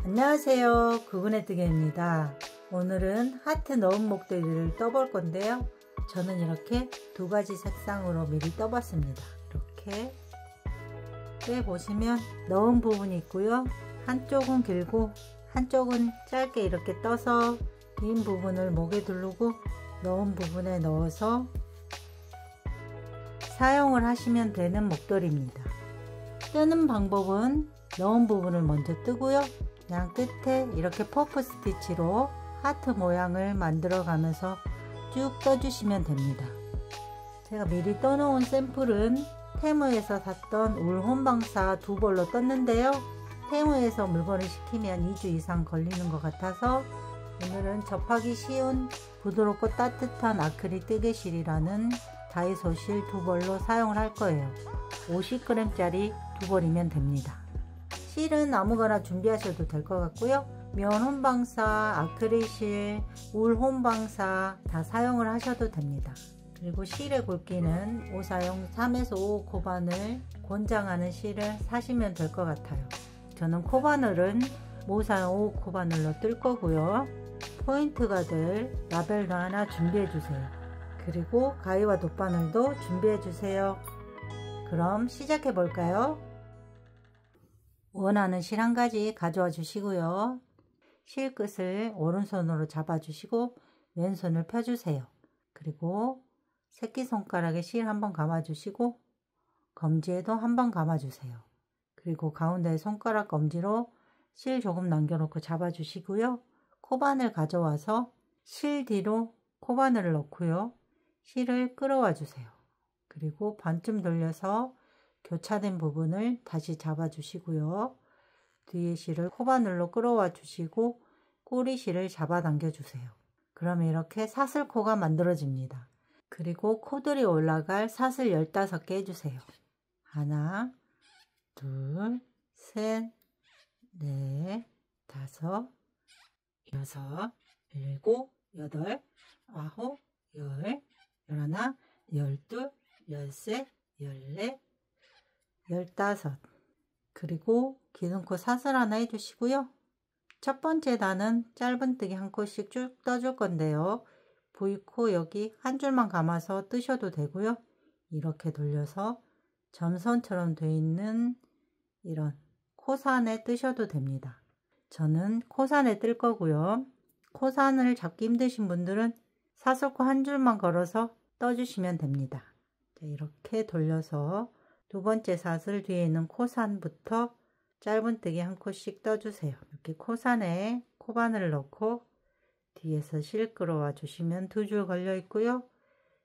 안녕하세요, 구근해뜨개입니다. 오늘은 하트 넣은 목도리를 떠볼 건데요. 저는 이렇게 두 가지 색상으로 미리 떠봤습니다. 이렇게 보시면 넣은 부분이 있고요. 한쪽은 길고 한쪽은 짧게 이렇게 떠서 긴 부분을 목에 두르고 넣은 부분에 넣어서 사용을 하시면 되는 목도리입니다. 뜨는 방법은 넣은 부분을 먼저 뜨고요. 양 끝에 이렇게 퍼프 스티치로 하트 모양을 만들어 가면서 쭉 떠주시면 됩니다. 제가 미리 떠놓은 샘플은 테무에서 샀던 울 혼방사 두 벌로 떴는데요. 테무에서 물건을 시키면 2주 이상 걸리는 것 같아서 오늘은 접하기 쉬운 부드럽고 따뜻한 아크릴 뜨개실이라는 다이소 실 두 벌로 사용을 할 거예요. 50g짜리 두 벌이면 됩니다. 실은 아무거나 준비하셔도 될 것 같고요. 면 혼방사, 아크릴 실, 울 혼방사 다 사용을 하셔도 됩니다. 그리고 실의 굵기는 오사용 3에서 5 코바늘 권장하는 실을 사시면 될 것 같아요. 저는 코바늘은 모사용 5 코바늘로 뜰 거고요. 포인트가 될 라벨도 하나 준비해 주세요. 그리고 가위와 돗바늘도 준비해 주세요. 그럼 시작해 볼까요? 원하는 실 한 가지 가져와 주시고요. 실 끝을 오른손으로 잡아 주시고 왼손을 펴 주세요. 그리고 새끼손가락에 실 한번 감아 주시고 검지에도 한번 감아 주세요. 그리고 가운데 손가락 검지로 실 조금 남겨 놓고 잡아 주시고요. 코바늘 가져와서 실 뒤로 코바늘을 넣고요. 실을 끌어와 주세요. 그리고 반쯤 돌려서 교차된 부분을 다시 잡아 주시고요. 뒤에 실을 코바늘로 끌어와 주시고 꼬리 실을 잡아 당겨 주세요. 그러면 이렇게 사슬코가 만들어집니다. 그리고 코들이 올라갈 사슬 15개 해주세요. 하나, 둘, 셋, 넷, 다섯, 여섯, 일곱, 여덟, 아홉, 열, 열하나, 열둘, 열셋, 열넷, 15. 그리고 기둥코 사슬 하나 해주시고요. 첫 번째 단은 짧은뜨기 한 코씩 쭉 떠줄 건데요. V코 여기 한 줄만 감아서 뜨셔도 되고요. 이렇게 돌려서 점선처럼 되어 있는 이런 코산에 뜨셔도 됩니다. 저는 코산에 뜰 거고요. 코산을 잡기 힘드신 분들은 사슬코 한 줄만 걸어서 떠주시면 됩니다. 자, 이렇게 돌려서 두 번째 사슬 뒤에 있는 코산부터 짧은뜨기 한 코씩 떠주세요. 이렇게 코산에 코바늘을 넣고 뒤에서 실 끌어와 주시면 두 줄 걸려 있고요.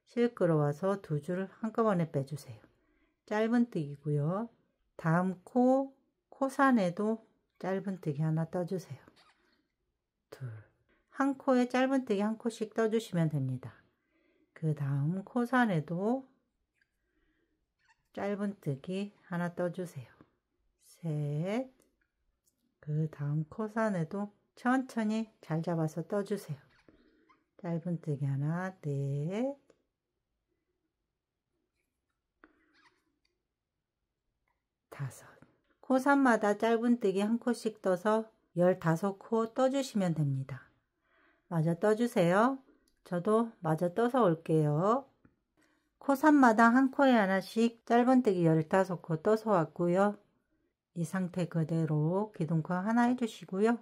실 끌어와서 두 줄 한꺼번에 빼주세요. 짧은뜨기고요. 다음 코산에도 짧은뜨기 하나 떠주세요. 둘. 한 코에 짧은뜨기 한 코씩 떠주시면 됩니다. 그 다음 코산에도 짧은뜨기 하나 떠주세요. 셋. 그 다음 코산에도 천천히 잘 잡아서 떠주세요. 짧은뜨기 하나, 넷, 다섯. 코산마다 짧은뜨기 한 코씩 떠서 15코 떠주시면 됩니다. 마저 떠주세요. 저도 마저 떠서 올게요. 코산마다 한 코에 하나씩 짧은뜨기 15코 떠서 왔고요. 이 상태 그대로 기둥코 하나 해주시고요.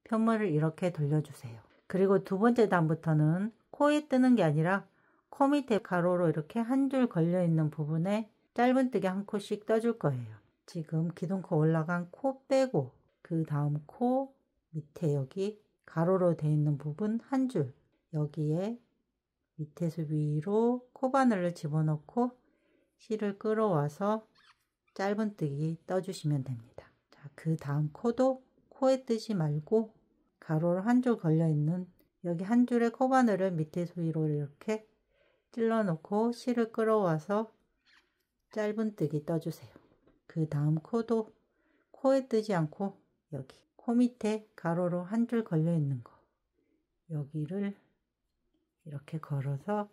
편물을 이렇게 돌려주세요. 그리고 두 번째 단부터는 코에 뜨는 게 아니라 코 밑에 가로로 이렇게 한 줄 걸려있는 부분에 짧은뜨기 한 코씩 떠줄 거예요. 지금 기둥코 올라간 코 빼고 그 다음 코 밑에 여기 가로로 되어 있는 부분 한 줄, 여기에 밑에서 위로 코바늘을 집어넣고 실을 끌어와서 짧은뜨기 떠주시면 됩니다. 자, 그 다음 코도 코에 뜨지 말고 가로로 한 줄 걸려있는 여기 한 줄의 코바늘을 밑에서 위로 이렇게 찔러 놓고 실을 끌어와서 짧은뜨기 떠주세요. 그 다음 코도 코에 뜨지 않고 여기 코 밑에 가로로 한 줄 걸려있는 거 여기를 이렇게 걸어서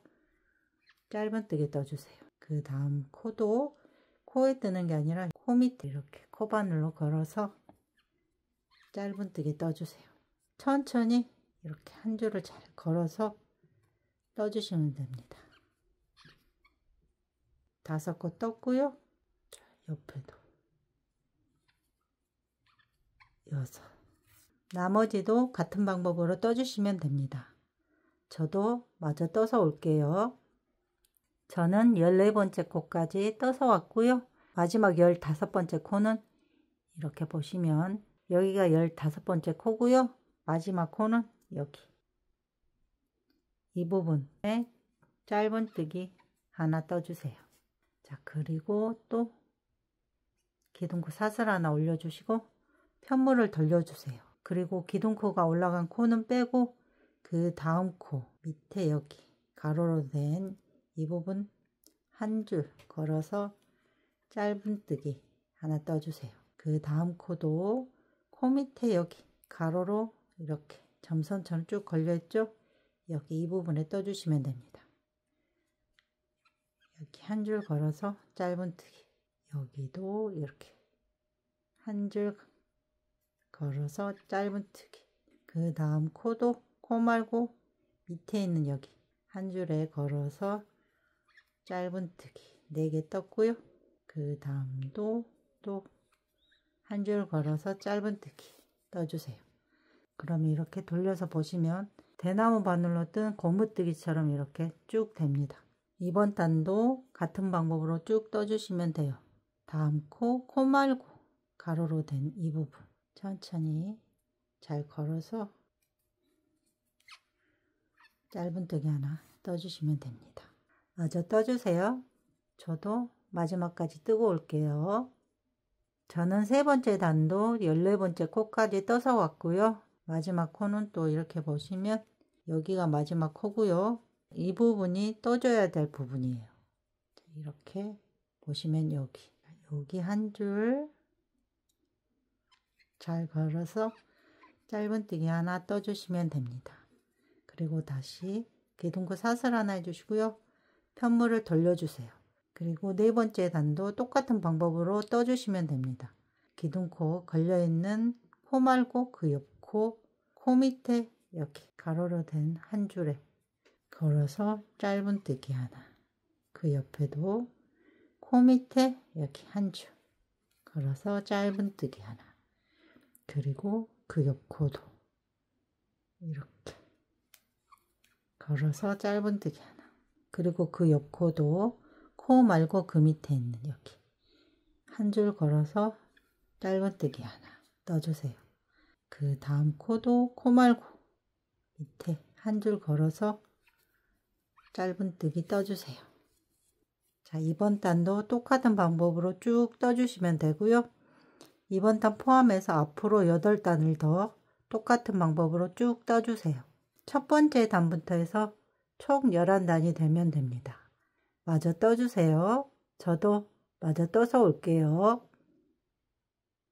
짧은뜨기 떠주세요. 그 다음 코도 코에 뜨는 게 아니라 코 밑에 이렇게 코바늘로 걸어서 짧은뜨기 떠주세요. 천천히 이렇게 한 줄을 잘 걸어서 떠주시면 됩니다. 5코 떴고요. 옆에도 6. 나머지도 같은 방법으로 떠주시면 됩니다. 저도 마저 떠서 올게요. 저는 14번째 코까지 떠서 왔고요. 마지막 15번째 코는 이렇게 보시면 여기가 15번째 코고요. 마지막 코는 여기 이 부분에 짧은뜨기 하나 떠주세요. 자, 그리고 또 기둥코 사슬 하나 올려주시고 편물을 돌려주세요. 그리고 기둥코가 올라간 코는 빼고 그 다음 코 밑에 여기 가로로 된 이 부분 한 줄 걸어서 짧은뜨기 하나 떠주세요. 그 다음 코도 코 밑에 여기 가로로 이렇게 점선처럼 쭉 걸려있죠? 여기 이 부분에 떠주시면 됩니다. 여기 한 줄 걸어서 짧은뜨기, 여기도 이렇게 한 줄 걸어서 짧은뜨기, 그 다음 코도 코 말고 밑에 있는 여기 한 줄에 걸어서 짧은뜨기 4개 떴고요. 그 다음도 또 한 줄 걸어서 짧은뜨기 떠주세요. 그럼 이렇게 돌려서 보시면 대나무 바늘로 뜬 고무뜨기처럼 이렇게 쭉 됩니다. 이번 단도 같은 방법으로 쭉 떠주시면 돼요. 다음 코, 코 말고 가로로 된 이 부분 천천히 잘 걸어서 짧은뜨기 하나 떠주시면 됩니다. 마저 떠주세요. 저도 마지막까지 뜨고 올게요. 저는 3번째 단도 14번째 코까지 떠서 왔고요. 마지막 코는 또 이렇게 보시면 여기가 마지막 코고요. 이 부분이 떠줘야 될 부분이에요. 이렇게 보시면 여기 한 줄 잘 걸어서 짧은뜨기 하나 떠주시면 됩니다. 그리고 다시 기둥코 사슬 하나 해주시고요. 편물을 돌려주세요. 그리고 4번째 단도 똑같은 방법으로 떠주시면 됩니다. 기둥코 걸려있는 코 말고 그 옆 코 밑에 여기 가로로 된 한 줄에 걸어서 짧은뜨기 하나, 그 옆에도 코 밑에 여기 한 줄 걸어서 짧은뜨기 하나, 그리고 그 옆 코도 이렇게 걸어서 짧은뜨기 하나, 그리고 그 옆 코도 코 말고 그 밑에 있는 여기 한 줄 걸어서 짧은뜨기 하나 떠주세요. 그 다음 코도 코 말고 밑에 한 줄 걸어서 짧은뜨기 떠주세요. 자, 이번 단도 똑같은 방법으로 쭉 떠주시면 되고요. 이번 단 포함해서 앞으로 8단을 더 똑같은 방법으로 쭉 떠주세요. 첫 번째 단부터 해서 총 11단이 되면 됩니다. 마저 떠주세요. 저도 마저 떠서 올게요.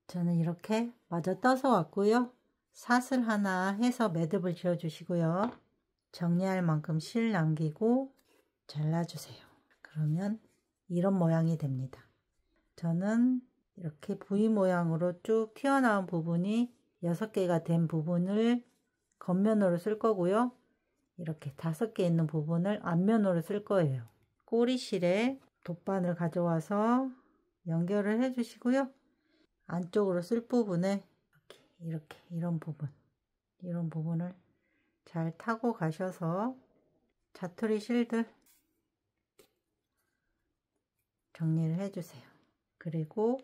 저는 이렇게 마저 떠서 왔고요. 사슬 하나 해서 매듭을 지어 주시고요. 정리할 만큼 실 남기고 잘라주세요. 그러면 이런 모양이 됩니다. 저는 이렇게 V 모양으로 쭉 튀어나온 부분이 6개가 된 부분을 겉면으로 쓸 거고요. 이렇게 5개 있는 부분을 앞면으로 쓸 거예요. 꼬리실에 돗바늘 가져와서 연결을 해 주시고요. 안쪽으로 쓸 부분에 이렇게 이런 부분을 잘 타고 가셔서 자투리 실들 정리를 해 주세요. 그리고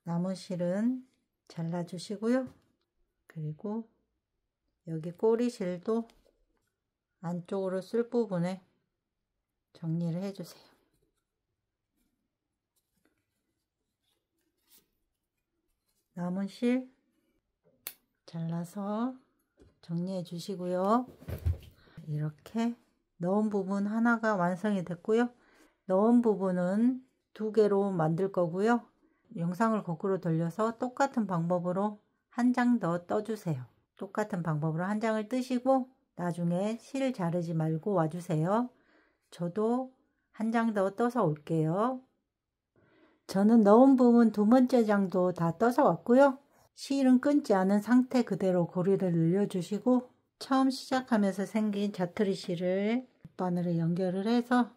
남은 실은 잘라 주시고요. 그리고 여기 꼬리실도 안쪽으로 쓸 부분에 정리를 해 주세요. 남은 실 잘라서 정리해 주시고요. 이렇게 넣은 부분 하나가 완성이 됐고요. 넣은 부분은 2개로 만들 거고요. 영상을 거꾸로 돌려서 똑같은 방법으로 한 장 더 떠주세요. 똑같은 방법으로 한 장을 뜨시고 나중에 실 자르지 말고 와주세요. 저도 한 장 더 떠서 올게요. 저는 넣은 부분 2번째 장도 다 떠서 왔고요. 실은 끊지 않은 상태 그대로 고리를 늘려주시고 처음 시작하면서 생긴 자투리 실을 바늘에 연결을 해서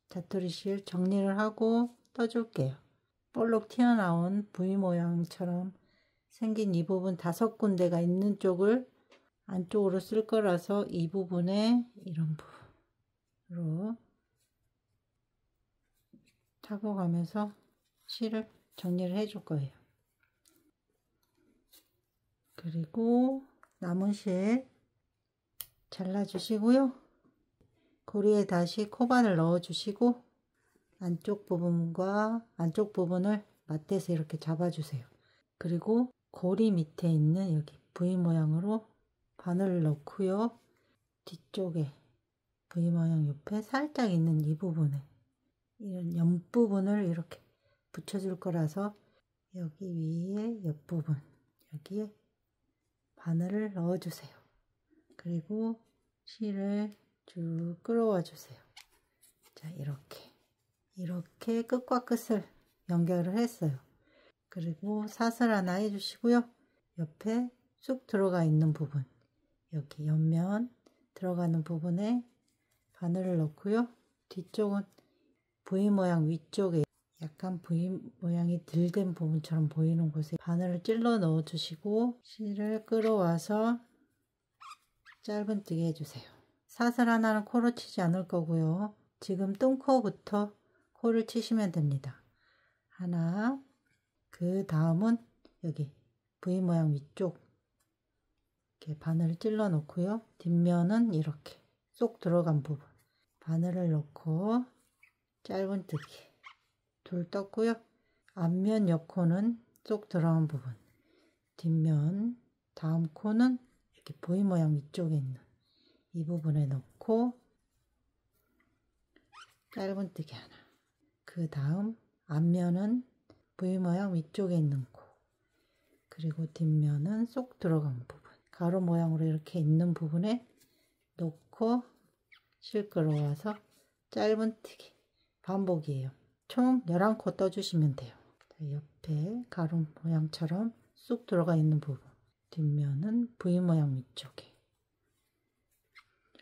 자투리 실 정리를 하고 떠줄게요. 볼록 튀어나온 V 모양처럼 생긴 이 부분 5군데가 있는 쪽을 안쪽으로 쓸 거라서 이 부분에 이런 부분으로 타고 가면서 실을 정리를 해줄 거예요. 그리고 남은 실 잘라주시고요. 고리에 다시 코바늘 넣어주시고 안쪽 부분과 안쪽 부분을 맞대서 이렇게 잡아주세요. 그리고 고리 밑에 있는 여기 V 모양으로 바늘을 넣고요. 뒤쪽에 V 모양 옆에 살짝 있는 이 부분에 이런 옆부분을 이렇게 붙여줄 거라서 여기 위에 옆부분 여기에 바늘을 넣어주세요. 그리고 실을 쭉 끌어와 주세요. 자, 이렇게 끝과 끝을 연결을 했어요. 그리고 사슬 하나 해주시고요. 옆에 쑥 들어가 있는 부분 여기 옆면 들어가는 부분에 바늘을 넣고요. 뒤쪽은 V 모양 위쪽에 약간 V 모양이 덜 된 부분처럼 보이는 곳에 바늘을 찔러 넣어 주시고 실을 끌어와서 짧은뜨기 해주세요. 사슬 하나는 코로 치지 않을 거고요. 지금 뜬코부터 코를 치시면 됩니다. 하나, 그 다음은 여기 V 모양 위쪽 이렇게 바늘을 찔러 놓고요. 뒷면은 이렇게 쏙 들어간 부분 바늘을 넣고 짧은뜨기 둘 떴고요. 앞면 옆코는 쏙 들어간 부분 뒷면 다음 코는 이렇게 V 모양 위쪽에 있는 이 부분에 넣고 짧은뜨기 하나 그 다음 앞면은 V 모양 위쪽에 있는 코 그리고 뒷면은 쏙 들어간 부분 가로 모양으로 이렇게 있는 부분에 놓고 실 끌어와서 짧은뜨기 반복이에요. 총 11코 떠주시면 돼요. 옆에 가로 모양처럼 쑥 들어가 있는 부분 뒷면은 V 모양 위쪽에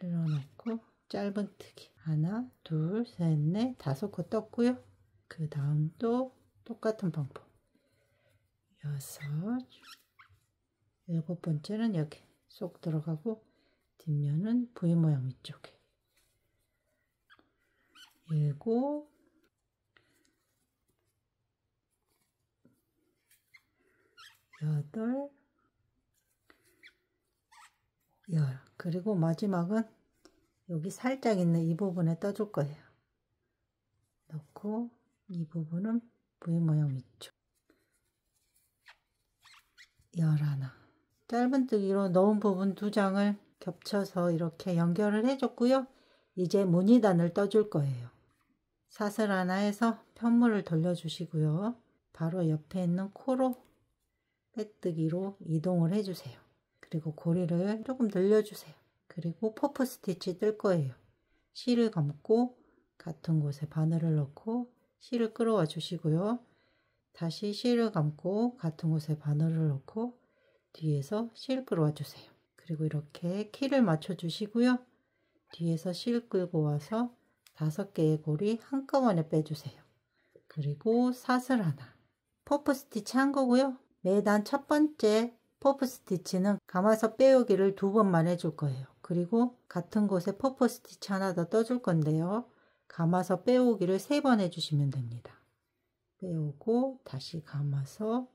찔러놓고 짧은뜨기 하나 둘 셋 넷 5코 떴고요. 그 다음 또 똑같은 방법 6 7번째는 여기 쏙 들어가고 뒷면은 V 모양 위쪽에 7 8 10 그리고 마지막은 여기 살짝 있는 이 부분에 떠줄 거예요. 넣고 이 부분은 V 모양 위쪽 11 짧은뜨기로 넣은 부분 2장을 겹쳐서 이렇게 연결을 해줬고요. 이제 무늬단을 떠줄 거예요. 사슬 하나 해서 편물을 돌려주시고요. 바로 옆에 있는 코로 빼뜨기로 이동을 해주세요. 그리고 고리를 조금 늘려주세요. 그리고 퍼프 스티치 뜰 거예요. 실을 감고 같은 곳에 바늘을 넣고 실을 끌어와 주시고요. 다시 실을 감고 같은 곳에 바늘을 넣고 뒤에서 실 끌어와 주세요. 그리고 이렇게 키를 맞춰 주시고요. 뒤에서 실 끌고 와서 5개의 고리 한꺼번에 빼주세요. 그리고 사슬 하나 퍼프 스티치 한 거고요. 매단 첫 번째 퍼프 스티치는 감아서 빼오기를 2번만 해줄 거예요. 그리고 같은 곳에 퍼프 스티치 하나 더 떠줄 건데요. 감아서 빼오기를 3번 해주시면 됩니다. 빼오고 다시 감아서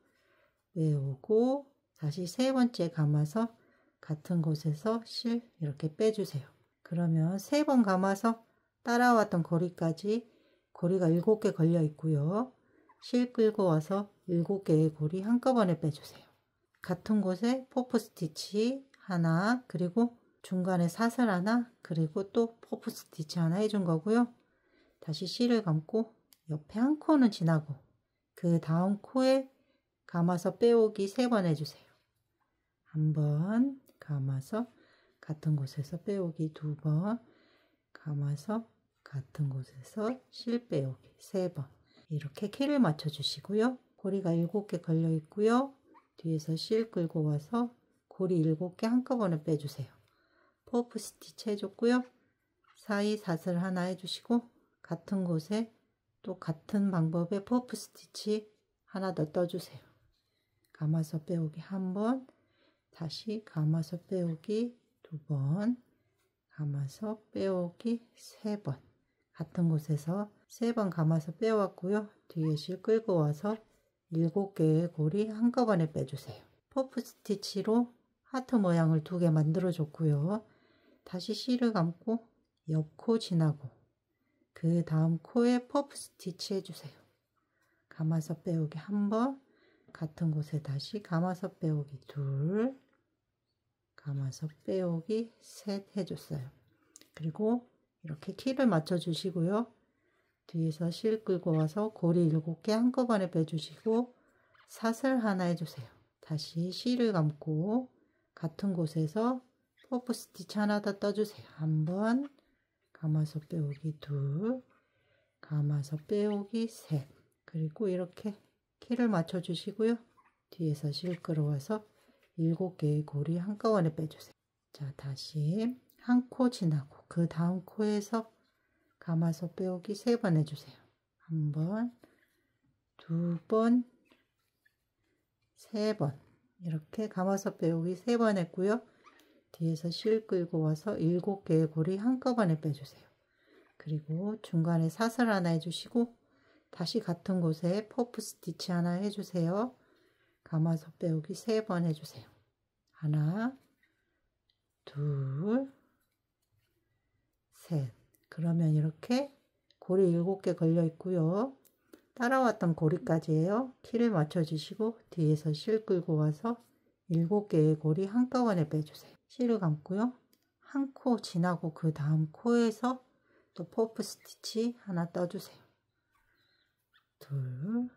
빼오고 다시 3번째 감아서 같은 곳에서 실 이렇게 빼주세요. 그러면 3번 감아서 따라왔던 고리까지 고리가 7개 걸려 있고요. 실 끌고 와서 7개의 고리 한꺼번에 빼주세요. 같은 곳에 퍼프 스티치 하나 그리고 중간에 사슬 하나 그리고 또 퍼프 스티치 하나 해준 거고요. 다시 실을 감고 옆에 한 코는 지나고 그 다음 코에 감아서 빼오기 3번 해주세요. 한번 감아서 같은 곳에서 빼오기 2번 감아서 같은 곳에서 실 빼오기 3번 이렇게 키를 맞춰 주시고요. 고리가 7개 걸려 있고요. 뒤에서 실 끌고 와서 고리 7개 한꺼번에 빼주세요. 퍼프 스티치 해줬고요. 사이 사슬 하나 해주시고 같은 곳에 또 같은 방법의 퍼프 스티치 하나 더 떠주세요. 감아서 빼오기 1번, 다시 감아서 빼오기 2번, 감아서 빼오기 3번. 같은 곳에서 3번 감아서 빼왔고요. 뒤에 실 끌고 와서 7개의 고리 한꺼번에 빼주세요. 퍼프 스티치로 하트 모양을 2개 만들어 줬고요. 다시 실을 감고 옆 코 지나고 그 다음 코에 퍼프 스티치 해주세요. 감아서 빼오기 1번, 같은 곳에 다시 감아서 빼오기 2, 감아서 빼오기 3 해줬어요. 그리고 이렇게 키를 맞춰 주시고요. 뒤에서 실 끌고 와서 고리 7개 한꺼번에 빼주시고 사슬 하나 해주세요. 다시 실을 감고 같은 곳에서 퍼프 스티치 하나 더 떠주세요. 1번, 감아서 빼오기 2, 감아서 빼오기 3. 그리고 이렇게 키를 맞춰 주시고요. 뒤에서 실 끌어와서 7개의 고리 한꺼번에 빼주세요. 자, 다시 한 코 지나고 그 다음 코에서 감아서 빼오기 3번 해주세요. 1번, 2번, 3번. 이렇게 감아서 빼오기 3번 했고요. 뒤에서 실 끌고 와서 7개의 고리 한꺼번에 빼주세요. 그리고 중간에 사슬 하나 해주시고 다시 같은 곳에 퍼프 스티치 하나 해주세요. 감아서 빼오기 3번 해주세요. 하나, 둘, 셋. 그러면 이렇게 고리 7개 걸려 있고요. 따라왔던 고리까지예요. 키를 맞춰 주시고 뒤에서 실 끌고 와서 7개의 고리 한꺼번에 빼주세요. 실을 감고요. 한 코 지나고 그 다음 코에서 또 퍼프 스티치 하나 떠주세요. 둘,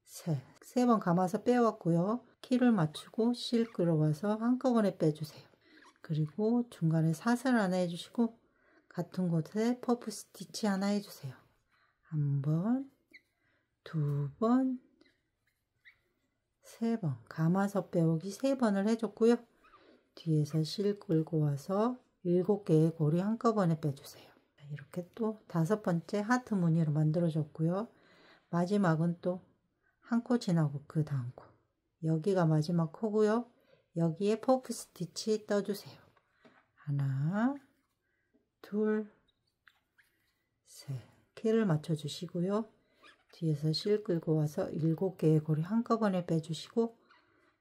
셋. 3번 감아서 빼왔고요. 키를 맞추고 실 끌어와서 한꺼번에 빼주세요. 그리고 중간에 사슬 하나 해주시고 같은 곳에 퍼프 스티치 하나 해주세요. 1번, 2번, 3번. 감아서 빼오기 3번을 해줬고요. 뒤에서 실 끌고 와서 7개의 고리 한꺼번에 빼주세요. 이렇게 또 5번째 하트 무늬로 만들어줬고요. 마지막은 또 한 코 지나고 그 다음 코. 여기가 마지막 코고요. 여기에 퍼프 스티치 떠주세요. 하나, 둘, 셋. 키를 맞춰 주시고요. 뒤에서 실 끌고 와서 7개의 고리 한꺼번에 빼주시고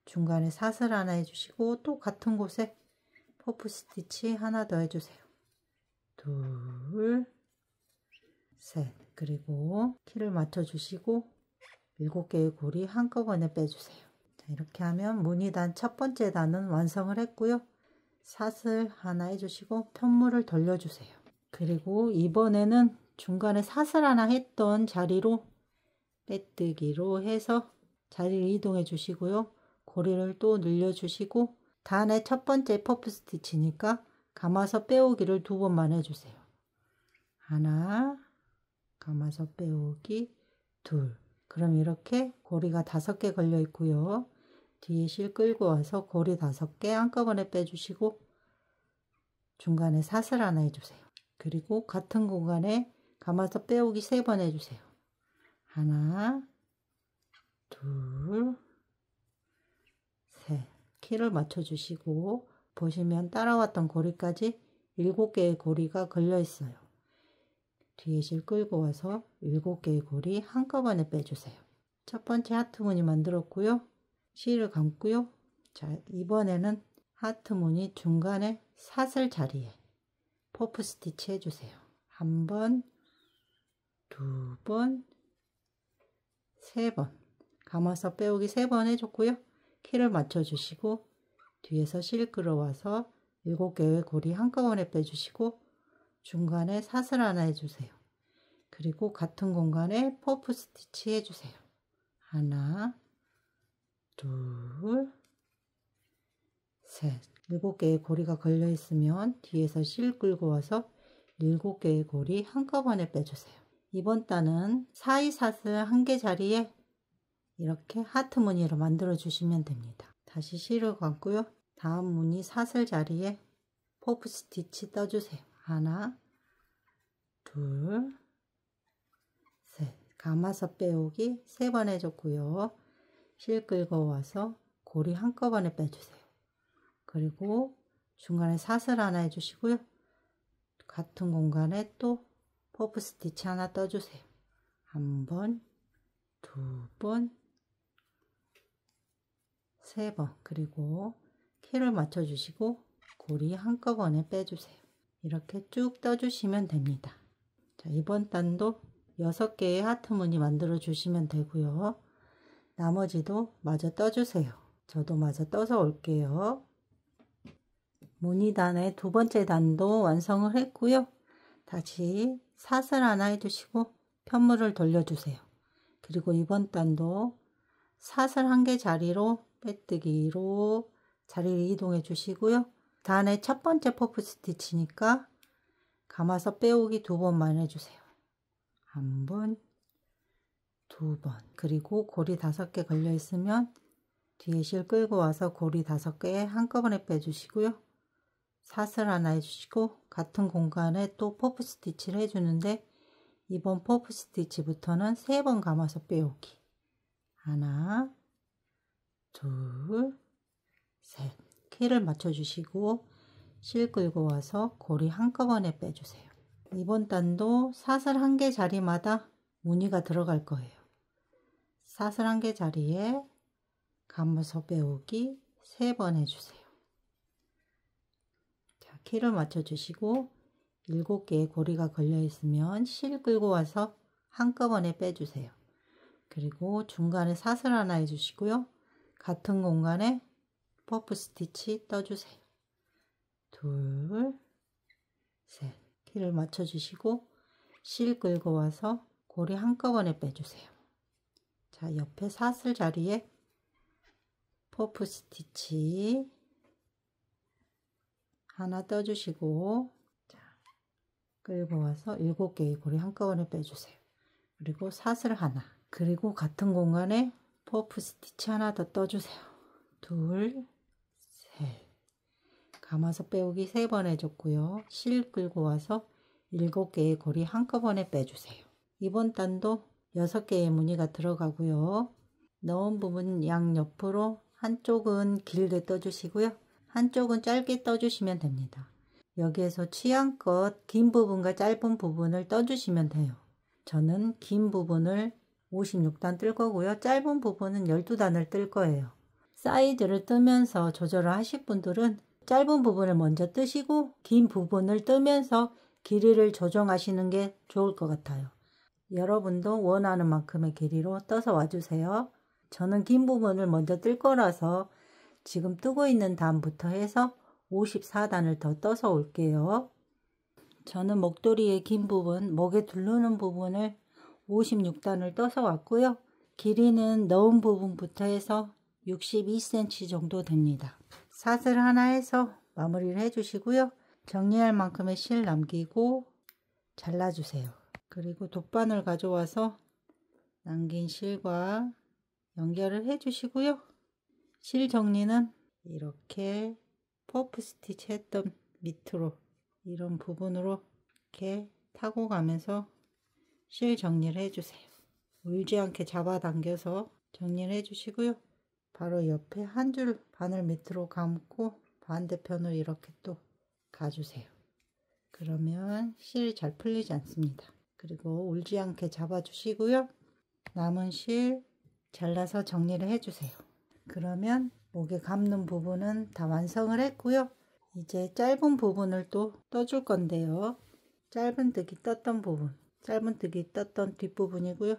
중간에 사슬 하나 해주시고 또 같은 곳에 퍼프 스티치 하나 더 해주세요. 둘, 셋. 그리고 키를 맞춰 주시고 7개의 고리 한꺼번에 빼주세요. 자, 이렇게 하면 무늬단 첫 번째 단은 완성을 했고요. 사슬 하나 해주시고 편물을 돌려주세요. 그리고 이번에는 중간에 사슬 하나 했던 자리로 빼뜨기로 해서 자리를 이동해 주시고요. 고리를 또 늘려주시고 단의 첫 번째 퍼프 스티치니까 감아서 빼오기를 2번만 해주세요. 하나, 감아서 빼오기, 둘. 그럼 이렇게 고리가 5개 걸려 있고요. 뒤에 실 끌고 와서 고리 5개 한꺼번에 빼주시고 중간에 사슬 하나 해주세요. 그리고 같은 공간에 감아서 빼오기 3번 해주세요. 하나, 둘, 셋. 키를 맞춰 주시고 보시면 따라왔던 고리까지 7개의 고리가 걸려 있어요. 뒤에 실 끌고 와서 7개의 고리 한꺼번에 빼주세요. 첫 번째 하트 무늬 만들었고요. 실을 감고요. 자, 이번에는 하트 무늬 중간에 사슬 자리에 퍼프 스티치 해주세요. 1번, 2번, 3번. 감아서 빼오기 3번 해줬고요. 키를 맞춰 주시고 뒤에서 실 끌어와서 7개의 고리 한꺼번에 빼주시고 중간에 사슬 하나 해주세요. 그리고 같은 공간에 퍼프 스티치 해주세요. 하나, 둘, 셋. 7개의 고리가 걸려 있으면 뒤에서 실 끌고 와서 7개의 고리 한꺼번에 빼주세요. 이번 단은 사이 사슬 1개 자리에 이렇게 하트 무늬로 만들어 주시면 됩니다. 다시 실을 감고요. 다음 무늬 사슬 자리에 퍼프 스티치 떠주세요. 하나, 둘, 셋. 감아서 빼오기 3번 해줬고요. 실 끌고 와서 고리 한꺼번에 빼주세요. 그리고 중간에 사슬 하나 해주시고요. 같은 공간에 또 퍼프 스티치 하나 떠주세요. 한 번, 두 번, 3번. 그리고 키를 맞춰주시고 고리 한꺼번에 빼주세요. 이렇게 쭉 떠주시면 됩니다. 자, 이번 단도 6개의 하트 무늬 만들어 주시면 되고요. 나머지도 마저 떠주세요. 저도 마저 떠서 올게요. 무늬단의 두 번째 단도 완성을 했고요. 다시 사슬 하나 해주시고 편물을 돌려주세요. 그리고 이번 단도 사슬 1개 자리로 빼뜨기로 자리를 이동해 주시고요. 단의 첫 번째 퍼프 스티치니까 감아서 빼오기 2번만 해주세요. 한 번, 2번. 그리고 고리 5개 걸려 있으면 뒤에 실 끌고 와서 고리 5개 한꺼번에 빼주시고요. 사슬 하나 해주시고 같은 공간에 또 퍼프 스티치를 해주는데 이번 퍼프 스티치부터는 3번 감아서 빼오기. 하나, 둘, 셋. 키를 맞춰주시고 실 끌고 와서 고리 한꺼번에 빼주세요. 이번 단도 사슬 1개 자리마다 무늬가 들어갈 거예요. 사슬 1개 자리에 감아서 빼오기 3번 해주세요. 자, 키를 맞춰주시고 7개의 고리가 걸려 있으면 실 끌고 와서 한꺼번에 빼주세요. 그리고 중간에 사슬 하나 해주시고요. 같은 공간에 퍼프 스티치 떠주세요. 둘, 셋. 키를 맞춰주시고 실 끌고 와서 고리 한꺼번에 빼주세요. 자, 옆에 사슬 자리에 퍼프 스티치 하나 떠주시고 자, 끌고 와서 7개의 고리 한꺼번에 빼주세요. 그리고 사슬 하나, 그리고 같은 공간에 퍼프 스티치 하나 더 떠주세요. 둘, 셋. 감아서 빼오기 3번 해줬고요. 실 끌고 와서 7개의 고리 한꺼번에 빼주세요. 이번 단도 6개의 무늬가 들어가고요. 넣은 부분 양옆으로 한쪽은 길게 떠주시고요. 한쪽은 짧게 떠주시면 됩니다. 여기에서 취향껏 긴 부분과 짧은 부분을 떠주시면 돼요. 저는 긴 부분을 56단 뜰 거고요. 짧은 부분은 12단을 뜰 거예요. 사이즈를 뜨면서 조절을 하실 분들은 짧은 부분을 먼저 뜨시고 긴 부분을 뜨면서 길이를 조정하시는 게 좋을 것 같아요. 여러분도 원하는 만큼의 길이로 떠서 와주세요. 저는 긴 부분을 먼저 뜰 거라서 지금 뜨고 있는 단부터 해서 54단을 더 떠서 올게요. 저는 목도리의 긴 부분, 목에 두르는 부분을 56단을 떠서 왔고요. 길이는 넣은 부분부터 해서 62cm 정도 됩니다. 사슬 하나 해서 마무리를 해주시고요. 정리할 만큼의 실 남기고 잘라주세요. 그리고 돗바늘 가져와서 남긴 실과 연결을 해주시고요. 실 정리는 이렇게 퍼프 스티치 했던 밑으로 이런 부분으로 이렇게 타고 가면서 실 정리를 해주세요. 울지 않게 잡아당겨서 정리를 해주시고요. 바로 옆에 한 줄 바늘 밑으로 감고 반대편으로 이렇게 또 가주세요. 그러면 실이 잘 풀리지 않습니다. 그리고 울지 않게 잡아주시고요. 남은 실 잘라서 정리를 해주세요. 그러면 목에 감는 부분은 다 완성을 했고요. 이제 짧은 부분을 또 떠줄 건데요. 짧은뜨기 떴던 부분, 짧은뜨기 떴던 뒷부분이고요.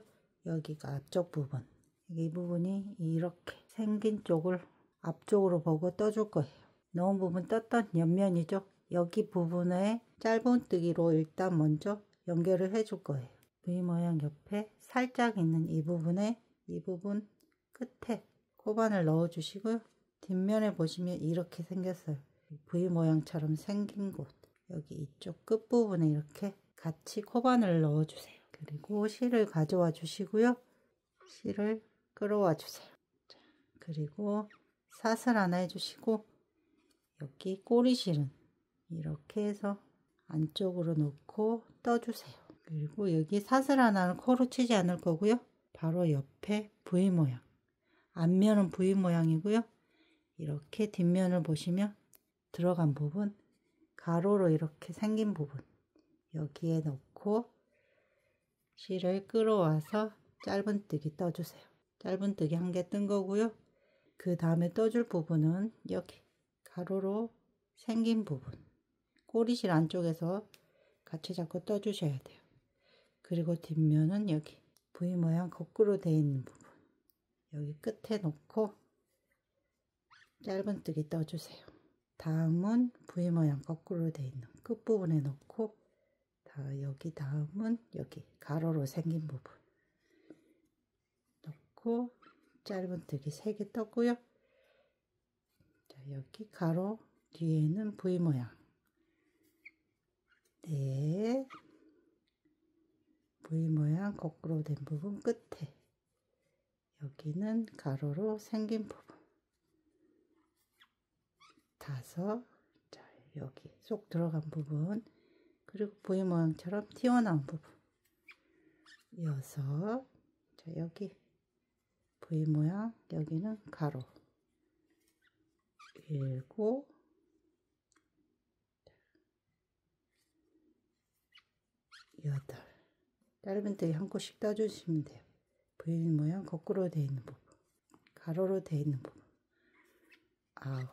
여기가 앞쪽 부분. 이 부분이 이렇게 생긴 쪽을 앞쪽으로 보고 떠줄 거예요. 넣은 부분 떴던 옆면이죠. 여기 부분에 짧은뜨기로 일단 먼저 연결을 해줄 거예요. V 모양 옆에 살짝 있는 이 부분에 이 부분 끝에 코바늘 넣어 주시고요. 뒷면에 보시면 이렇게 생겼어요. V 모양처럼 생긴 곳, 여기 이쪽 끝부분에 이렇게 같이 코바늘 넣어 주세요. 그리고 실을 가져와 주시고요. 실을 끌어와 주세요. 자, 그리고 사슬 하나 해주시고 여기 꼬리실은 이렇게 해서 안쪽으로 놓고 떠주세요. 그리고 여기 사슬 하나는 코로 치지 않을 거고요. 바로 옆에 V 모양, 앞면은 V 모양이고요. 이렇게 뒷면을 보시면 들어간 부분, 가로로 이렇게 생긴 부분 여기에 넣고 실을 끌어와서 짧은뜨기 떠주세요. 짧은뜨기 한 개 뜬 거고요. 그 다음에 떠줄 부분은 여기 가로로 생긴 부분, 꼬리실 안쪽에서 같이 잡고 떠주셔야 돼요. 그리고 뒷면은 여기 V 모양 거꾸로 되어 있는 부분 여기 끝에 놓고 짧은뜨기 떠주세요. 다음은 V 모양 거꾸로 되어 있는 끝부분에 놓고 여기 다음은 여기 가로로 생긴 부분 넣고 짧은뜨기 3개 떴고요. 자, 여기 가로 뒤에는 V 모양 네, V 모양 거꾸로 된 부분 끝에 여기는 가로로 생긴 부분 5, 자, 여기 쏙 들어간 부분 그리고 V 모양처럼 튀어나온 부분 6, 자, 여기 V 모양 여기는 가로 7, 8 짧은뜨기 한 코씩 떠주시면 돼요. V 모양 거꾸로 되어 있는 부분 가로로 되어 있는 부분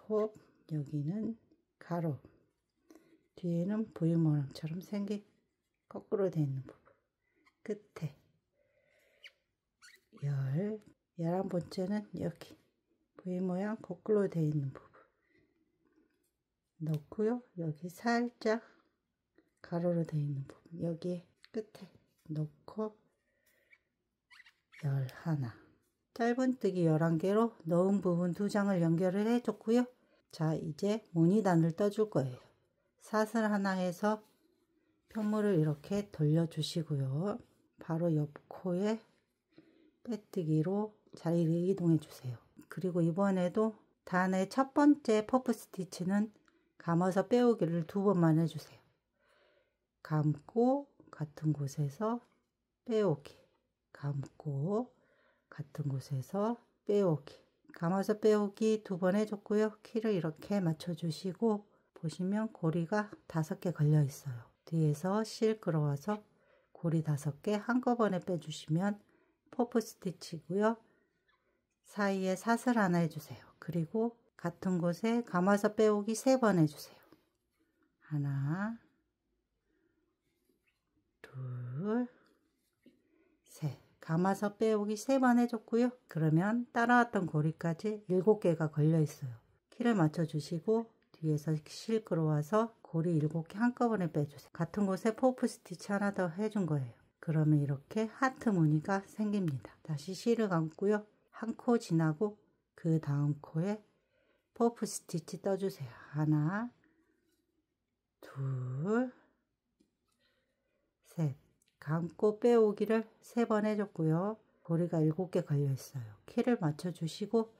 9 여기는 가로 뒤에는 V 모양처럼 생긴 거꾸로 되어 있는 부분 끝에 11번째는 여기 V 모양 거꾸로 되어 있는 부분 넣고요. 여기 살짝 가로로 되어 있는 부분 여기 끝에 넣고 11 짧은뜨기 11개로 넣은 부분 2장을 연결을 해 줬고요. 자, 이제 무늬단을 떠줄 거예요. 사슬 하나 해서 편물을 이렇게 돌려 주시고요. 바로 옆 코에 빼뜨기로 자리를 이동해 주세요. 그리고 이번에도 단의 첫 번째 퍼프 스티치는 감아서 빼오기를 2번만 해주세요. 감고 같은 곳에서 빼오기, 감고 같은 곳에서 빼오기, 감아서 빼오기 2번 해줬고요. 키를 이렇게 맞춰주시고 보시면 고리가 5개 걸려 있어요. 뒤에서 실 끌어와서 고리 5개 한꺼번에 빼주시면 퍼프 스티치고요. 사이에 사슬 하나 해주세요. 그리고 같은 곳에 감아서 빼오기 3번 해주세요. 하나, 둘, 셋. 감아서 빼오기 3번 해줬고요. 그러면 따라왔던 고리까지 7개가 걸려 있어요. 키를 맞춰주시고 뒤에서 실 끌어와서 고리 7개 한꺼번에 빼주세요. 같은 곳에 퍼프 스티치 하나 더 해준 거예요. 그러면 이렇게 하트 무늬가 생깁니다. 다시 실을 감고요. 한 코 지나고 그 다음 코에 퍼프 스티치 떠주세요. 하나, 둘, 셋. 감고 빼오기를 3번 해줬고요. 고리가 7개 걸려 있어요. 키를 맞춰주시고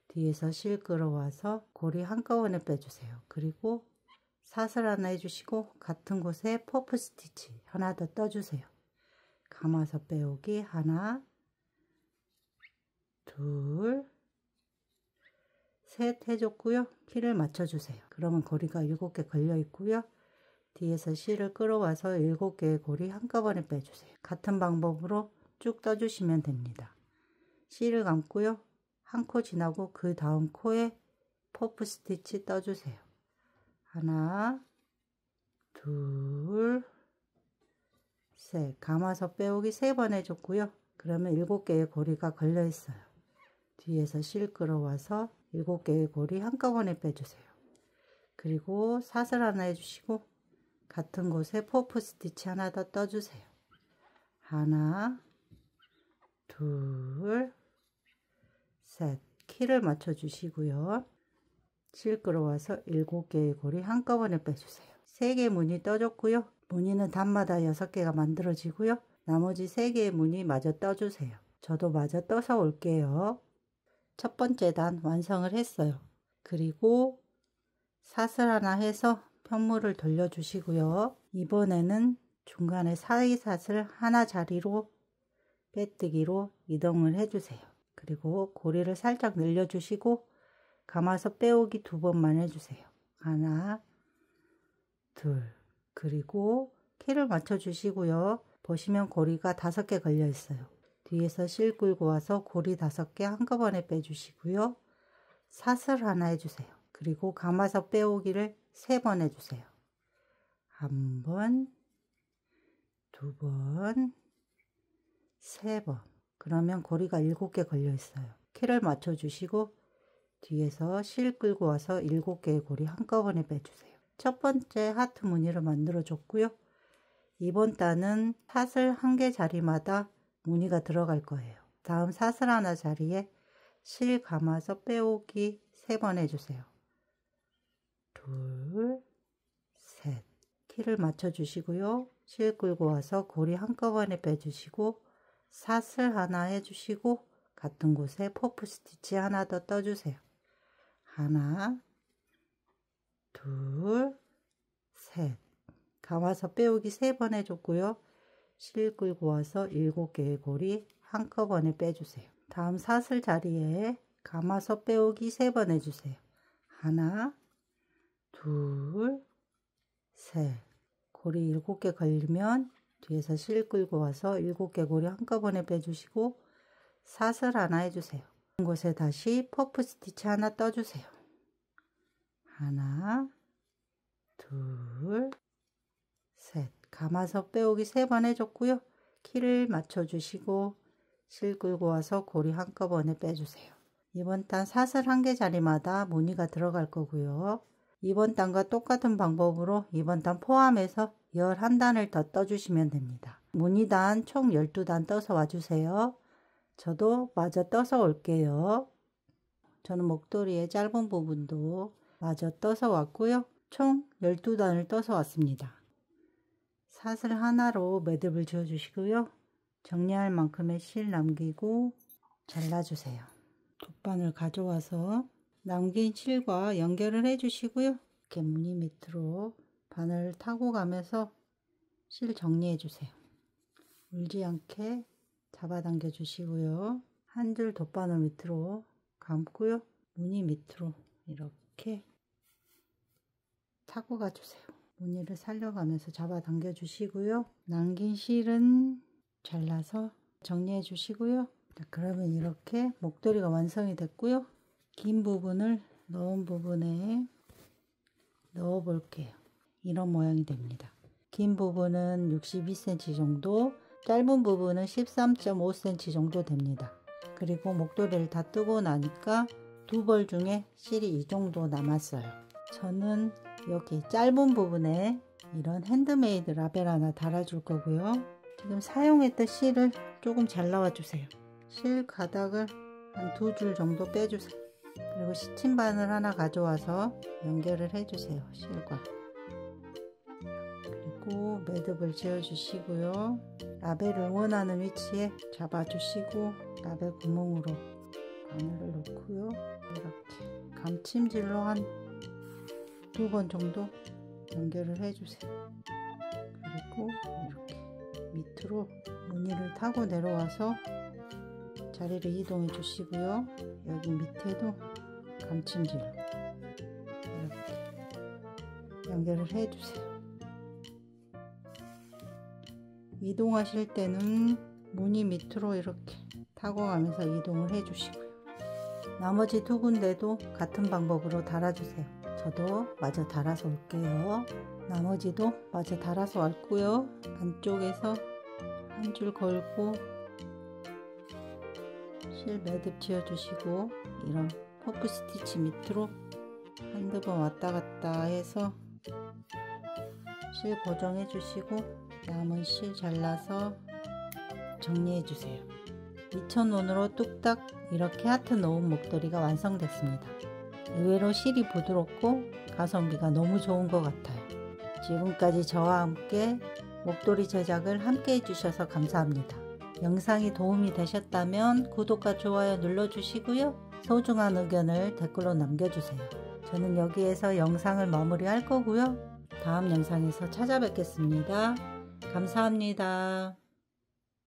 뒤에서 실 끌어와서 고리 한꺼번에 빼주세요. 그리고 사슬 하나 해주시고 같은 곳에 퍼프 스티치 하나 더 떠주세요. 감아서 빼오기 하나, 둘, 셋 해줬고요. 키를 맞춰주세요. 그러면 고리가 7개 걸려 있고요. 뒤에서 실을 끌어와서 7개의 고리 한꺼번에 빼주세요. 같은 방법으로 쭉 떠주시면 됩니다. 실을 감고요. 한 코 지나고 그 다음 코에 퍼프 스티치 떠주세요. 하나, 둘, 셋. 감아서 빼오기 3번 해줬고요. 그러면 7개의 고리가 걸려 있어요. 뒤에서 실 끌어와서 7개의 고리 한꺼번에 빼주세요. 그리고 사슬 하나 해주시고 같은 곳에 퍼프 스티치 하나 더 떠주세요. 하나, 둘, 셋. 키를 맞춰주시고요. 실 끌어와서 7개의 고리 한꺼번에 빼주세요. 3개 무늬 떠줬고요. 무늬는 단마다 6개가 만들어지고요. 나머지 3개의 무늬 마저 떠주세요. 저도 마저 떠서 올게요. 첫 번째 단 완성을 했어요. 그리고 사슬 하나 해서 편물을 돌려주시고요. 이번에는 중간에 사이사슬 하나 자리로 빼뜨기로 이동을 해주세요. 그리고 고리를 살짝 늘려주시고 감아서 빼오기 2번만 해주세요. 하나, 둘, 그리고 키를 맞춰주시고요. 보시면 고리가 5개 걸려 있어요. 뒤에서 실 끌고 와서 고리 5개 한꺼번에 빼주시고요. 사슬 하나 해주세요. 그리고 감아서 빼오기를 3번 해주세요. 1번, 2번, 3번. 그러면 고리가 7개 걸려 있어요. 키를 맞춰주시고 뒤에서 실 끌고 와서 7개의 고리 한꺼번에 빼주세요. 첫 번째 하트 무늬를 만들어 줬고요. 이번 단은 사슬 1개 자리마다 무늬가 들어갈 거예요. 다음 사슬 하나 자리에 실 감아서 빼오기 3번 해주세요. 둘, 셋. 키를 맞춰주시고요. 실 끌고 와서 고리 한꺼번에 빼주시고 사슬 하나 해주시고 같은 곳에 퍼프 스티치 하나 더 떠주세요. 하나, 둘, 셋. 감아서 빼오기 3번 해줬고요. 실 끌고 와서 7개의 고리 한꺼번에 빼주세요. 다음 사슬 자리에 감아서 빼오기 3번 해주세요. 하나, 둘, 셋. 고리 7개 걸리면 뒤에서 실 끌고 와서 7개 고리 한꺼번에 빼주시고 사슬 하나 해주세요. 곳에 다시 퍼프 스티치 하나 떠주세요. 하나, 둘, 셋. 감아서 빼오기 3번 해줬고요. 키를 맞춰주시고 실 끌고 와서 고리 한꺼번에 빼주세요. 이번 단 사슬 1개 자리마다 무늬가 들어갈 거고요. 이번 단과 똑같은 방법으로 이번 단 포함해서 11단을 더 떠주시면 됩니다. 무늬단 총 12단 떠서 와주세요. 저도 마저 떠서 올게요. 저는 목도리의 짧은 부분도 마저 떠서 왔고요. 총 12단을 떠서 왔습니다. 사슬 하나로 매듭을 지어 주시고요. 정리할 만큼의 실 남기고 잘라주세요. 돗바늘 가져와서 남긴 실과 연결을 해 주시고요. 이렇게 무늬 밑으로 바늘을 타고 가면서 실 정리해 주세요. 울지 않게 잡아당겨 주시고요. 한 줄 돗바늘 밑으로 감고요. 무늬 밑으로 이렇게 타고 가주세요. 무늬를 살려가면서 잡아당겨 주시고요. 남긴 실은 잘라서 정리해 주시고요. 자, 그러면 이렇게 목도리가 완성이 됐고요. 긴 부분을 넣은 부분에 넣어 볼게요. 이런 모양이 됩니다. 긴 부분은 62cm 정도, 짧은 부분은 13.5cm 정도 됩니다. 그리고 목도리를 다 뜨고 나니까 2벌 중에 실이 이 정도 남았어요. 저는 여기 짧은 부분에 이런 핸드메이드 라벨 하나 달아줄 거고요. 지금 사용했던 실을 조금 잘라와 주세요. 실 가닥을 한 2줄 정도 빼주세요. 그리고 시침바늘 하나 가져와서 연결을 해주세요. 실과. 그리고 매듭을 지어 주시고요. 라벨을 원하는 위치에 잡아주시고 라벨 구멍으로 바늘을 넣고요. 이렇게 감침질로 한 2번 정도 연결을 해주세요. 그리고 이렇게 밑으로 무늬를 타고 내려와서 자리를 이동해 주시고요. 여기 밑에도 감침질로 이렇게 연결을 해 주세요. 이동하실 때는 무늬 밑으로 이렇게 타고 가면서 이동을 해 주시고요. 나머지 2군데도 같은 방법으로 달아주세요. 저도 마저 달아서 올게요. 나머지도 마저 달아서 왔고요. 안쪽에서 한 줄 걸고 실 매듭 지어 주시고 이런 퍼프 스티치 밑으로 한두 번 왔다 갔다 해서 실 고정해 주시고 남은 실 잘라서 정리해 주세요. 2,000원으로 뚝딱 이렇게 하트 놓은 목도리가 완성됐습니다. 의외로 실이 부드럽고 가성비가 너무 좋은 것 같아요. 지금까지 저와 함께 목도리 제작을 함께 해주셔서 감사합니다. 영상이 도움이 되셨다면 구독과 좋아요 눌러주시고요. 소중한 의견을 댓글로 남겨주세요. 저는 여기에서 영상을 마무리할 거고요. 다음 영상에서 찾아뵙겠습니다. 감사합니다.